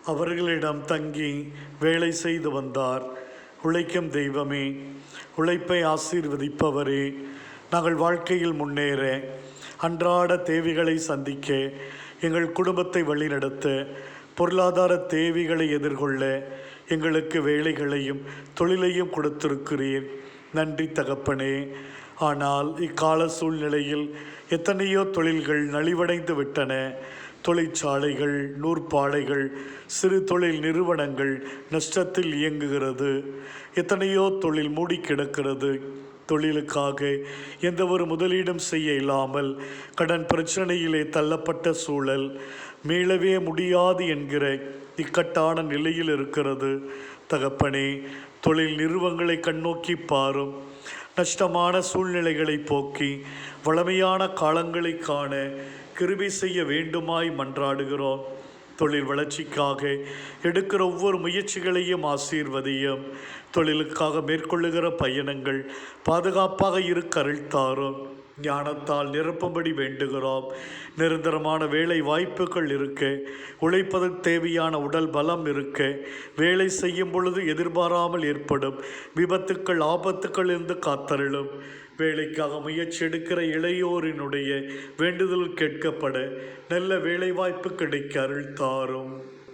அவர்களிடம் தங்கி வேலை செய்து வந்தார். உழைக்கும் தெய்வமே, உழைப்பை ஆசீர்வதிப்பவரே, நாங்கள் வாழ்க்கையில் முன்னேற, அன்றாட தேவைகளை சந்திக்க, எங்கள் குடும்பத்தை வழிநடத்த, பொருளாதார தேவைகளை எதிர்கொள்ள எங்களுக்கு வேலைகளையும் தொழிலையும் கொடுத்திருக்கிறீர். நன்றி தகப்பனே. ஆனால் இக்கால சூழ்நிலையில் எத்தனையோ தொழில்கள் நலிவடைந்து விட்டன. தொழிற்சாலைகள், நூற்பாலைகள், சிறு தொழில் நிறுவனங்கள் நஷ்டத்தில் இயங்குகிறது. எத்தனையோ தொழில் மூடி கிடக்கிறது. தொழிலுக்காக எந்த ஒரு முதலீடும் செய்ய இல்லாமல் கடன் பிரச்சனையிலே தள்ளப்பட்ட சூழல், மீளவே முடியாது என்கிற இக்கட்டான நிலையில் இருக்கிறது. தகப்பனே, தொழில் நிறுவனங்களை கண்ணோக்கி பாரும். நஷ்டமான சூழ்நிலைகளை போக்கி வளமையான காலங்களை காண கிருபை செய்ய வேண்டுமாய் மன்றாடுகிறோம். தொழில் வளர்ச்சிக்காக எடுக்கிற ஒவ்வொரு முயற்சிகளையும் ஆசீர்வதியும். தொழிலுக்காக மேற்கொள்ளுகிற பயணங்கள் பாதுகாப்பாக இருக்க அருள் தாரும். ஞானத்தால் நிரப்பும்படி வேண்டுகிறோம். நிரந்தரமான வேலை வாய்ப்புகள் இருக்க, உழைப்பதற்கு தேவையான உடல் பலம் இருக்க, வேலை செய்யும் பொழுது எதிர்பாராமல் ஏற்படும் விபத்துக்கள், ஆபத்துக்கள் இருந்து காத்தருளும். வேலைக்காக முயற்சி எடுக்கிற இளையோரினுடைய வேண்டுதல் கேட்கப்பட நல்ல வேலைவாய்ப்பு கிடைக்க அருள் தாரும்.